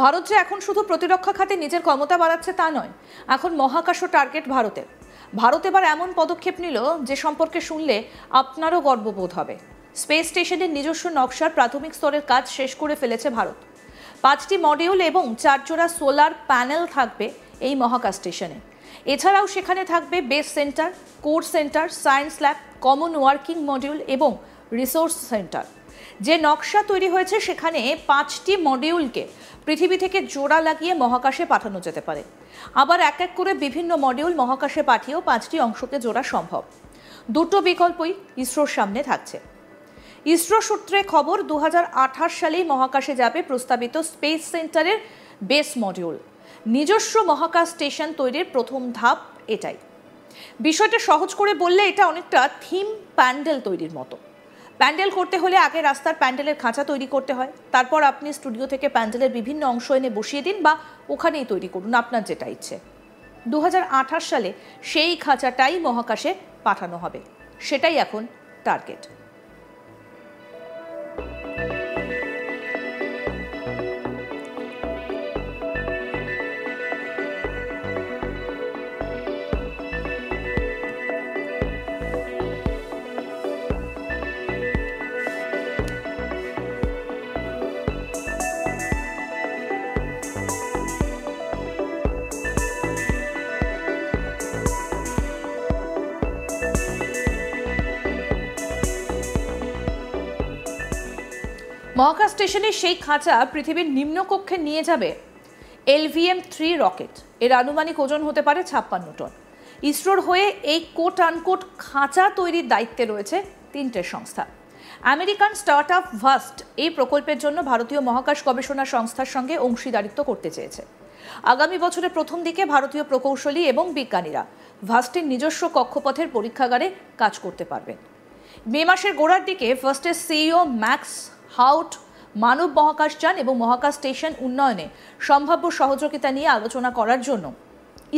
ভারত যে এখন শুধু প্রতিরক্ষা খাতে নিজের ক্ষমতা বাড়াচ্ছে তা নয়, এখন মহাকাশও টার্গেট ভারতের। ভারত এবার এমন পদক্ষেপ নিল যে সম্পর্কে শুনলে আপনারও গর্ববোধ হবে। স্পেস স্টেশনের নিজস্ব নকশার প্রাথমিক স্তরের কাজ শেষ করে ফেলেছে ভারত। 5টি মডিউল এবং 4 জোড়া সোলার প্যানেল থাকবে এই মহাকাশ স্টেশনে। এছাড়াও সেখানে থাকবে base centre, core centre, science lab, common working module এবং রিসোর্স সেন্টার। যে নকশা তৈরি হয়েছে সেখানে 5টি মডিউলকে পৃথিবী থেকে জোড়া লাগিয়ে মহাকাশে পাঠানো যেতে পারে। আবার এক এক করে বিভিন্ন মডিউল মহাকাশে পাঠিয়েও 5টি অংশকে জোড়া সম্ভব। দুটো বিকল্পই ইসরোর সামনে থাকছে। ইসরো সূত্রে খবর 2028 সালেই মহাকাশে যাবে প্রস্তাবিত স্পেস সেন্টারের বেস মডিউল। নিজস্ব মহাকাশ স্টেশন তৈরির প্রথম ধাপ এটাই। বিষয়টা সহজ করে বললে এটা অনেকটা থিম প্যান্ডেল তৈরির মতো। প্যান্ডেল করতে হলে আগে রাস্তার প্যান্ডেলের খাঁচা তৈরি করতে হয়, তারপর আপনি স্টুডিও থেকে প্যান্ডেলের বিভিন্ন অংশ এনে বসিয়ে দিন বা ওখানেই তৈরি করুন, আপনার যেটা ইচ্ছে। 2028 সালে সেই খাঁচাটাই মহাকাশে পাঠানো হবে, সেটাই এখন টার্গেট। মহাকাশ স্টেশনের সেই খাঁচা পৃথিবীর নিম্নকক্ষে নিয়ে যাবে LVM-3 রকেট। এর আনুমানিক ওজন হতে পারে 56 টন। ইসরোর হয়ে এই কোট আনকোট খাঁচা তৈরির দায়িত্বে রয়েছে 3টে সংস্থা। আমেরিকান স্টার্টআপ ভাস্ট এই প্রকল্পের জন্য ভারতীয় মহাকাশ গবেষণা সংস্থার সঙ্গে অংশীদারিত্ব করতে চেয়েছে। আগামী বছরের প্রথম দিকে ভারতীয় প্রকৌশলী এবং বিজ্ঞানীরা ভাস্টের নিজস্ব কক্ষপথের পরীক্ষাগারে কাজ করতে পারবেন। মে মাসের গোড়ার দিকে ভাস্টের CEO ম্যাক্স হাউট মানব মহাকাশযান এবং মহাকাশ স্টেশন উন্নয়নে সম্ভাব্য সহযোগিতা নিয়ে আলোচনা করার জন্য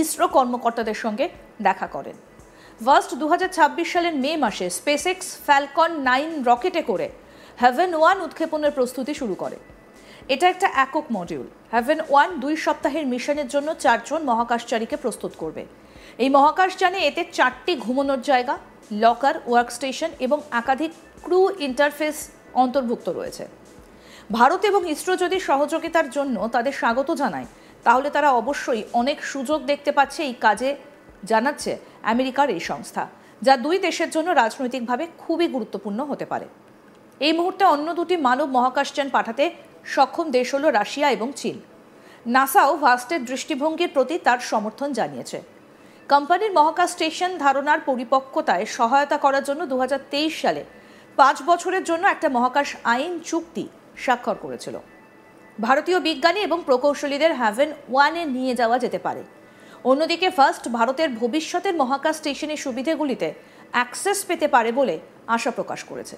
ইসরো কর্মকর্তাদের সঙ্গে দেখা করেন। ভাস্ট 2026 সালের মে মাসে স্পেসএক্স ফ্যালকন 9 রকেটে করে হেভেন-1 উৎক্ষেপণের প্রস্তুতি শুরু করে। এটা একটা একক মডিউল। হেভেন-1 2 সপ্তাহের মিশনের জন্য 4 জন মহাকাশচারীকে প্রস্তুত করবে। এই মহাকাশযানে এতে 4টি ঘুমানোর জায়গা, লকার, ওয়ার্কস্টেশন এবং একাধিক ক্রু ইন্টারফেস অন্তর্ভুক্ত রয়েছে। ভারত এবং ইসরো যদি সহযোগিতার জন্য তাদের স্বাগত জানায়, তাহলে তারা অবশ্যই অনেক সুযোগ দেখতে পাচ্ছে এই কাজে, জানাচ্ছে আমেরিকার এই সংস্থা, যা দুই দেশের জন্য রাজনৈতিকভাবে খুবই গুরুত্বপূর্ণ হতে পারে। এই মুহূর্তে অন্য দুটি মানব মহাকাশযান পাঠাতে সক্ষম দেশ হল রাশিয়া এবং চীন। নাসাও ভাস্টের দৃষ্টিভঙ্গির প্রতি তার সমর্থন জানিয়েছে। কোম্পানির মহাকাশ স্টেশন ধারণার পরিপক্কতায় সহায়তা করার জন্য 2023 সালে 5 বছরের জন্য একটা মহাকাশ আইন চুক্তি স্বাক্ষর করেছিল। ভারতীয় বিজ্ঞানী এবং প্রকৌশলীদের হেভেন-1-এ নিয়ে যাওয়া যেতে পারে। অন্যদিকে ফার্স্ট ভারতের ভবিষ্যতের মহাকাশ স্টেশনের সুবিধাগুলিতে অ্যাক্সেস পেতে পারে বলে আশা প্রকাশ করেছে।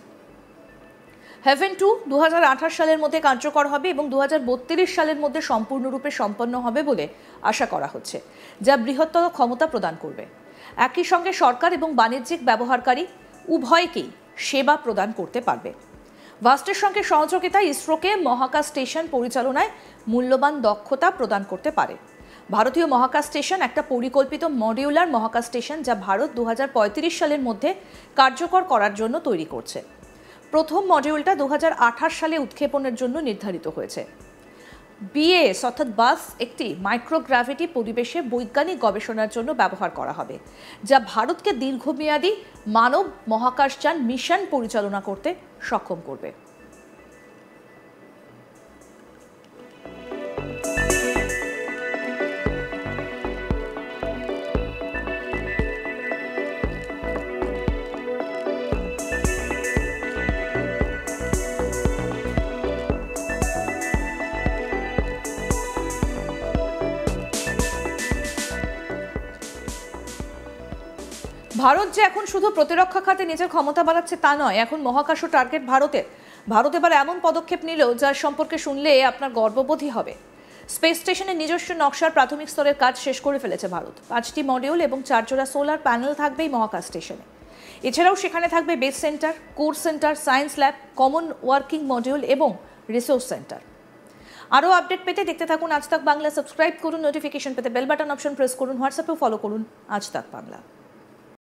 হেভেন-2 2028 সালের মধ্যে কার্যকর হবে এবং 2032 সালের মধ্যে সম্পূর্ণরূপে সম্পন্ন হবে বলে আশা করা হচ্ছে, যা বৃহত্তর ক্ষমতা প্রদান করবে। একই সঙ্গে সরকার এবং বাণিজ্যিক ব্যবহারকারী উভয়কেই সেবা প্রদান করতে পারবে। ভাস্টের সঙ্গে সহযোগিতা ইসরোকে মহাকাশ স্টেশন পরিচালনায় মূল্যবান দক্ষতা প্রদান করতে পারে। ভারতীয় মহাকাশ স্টেশন একটা পরিকল্পিত মডিউলার মহাকাশ স্টেশন, যা ভারত 2035 সালের মধ্যে কার্যকর করার জন্য তৈরি করছে। প্রথম মডিউলটা 2028 সালে উৎক্ষেপণের জন্য নির্ধারিত হয়েছে। BAS অর্থাৎ বাস একটি মাইক্রোগ্র্যাভিটি পরিবেশে বৈজ্ঞানিক গবেষণার জন্য ব্যবহার করা হবে, যা ভারতকে দীর্ঘমেয়াদী মানব মহাকাশযান মিশন পরিচালনা করতে সক্ষম করবে। ভারত যে এখন শুধু প্রতিরক্ষা খাতে নিজের ক্ষমতা বাড়াচ্ছে তা নয়, এখন মহাকাশও টার্গেট ভারতের। ভারত এবার এমন পদক্ষেপ নিল যার সম্পর্কে শুনলে আপনার গর্ববোধই হবে। স্পেস স্টেশনের নিজস্ব নকশার প্রাথমিক স্তরের কাজ শেষ করে ফেলেছে ভারত। 5টি মডিউল এবং 4 জোড়া সোলার প্যানেল থাকবে এই মহাকাশ স্টেশনে। এছাড়াও সেখানে থাকবে base centre, core centre, science lab, common working module এবং রিসোর্স সেন্টার। আরও আপডেট পেতে দেখতে থাকুন আজ তাক বাংলা, সাবস্ক্রাইব করুন, নোটিফিকেশন পেতে বেল বাটন অপশন প্রেস করুন, হোয়াটসঅ্যাপেও ফলো করুন আজ তাক বাংলা।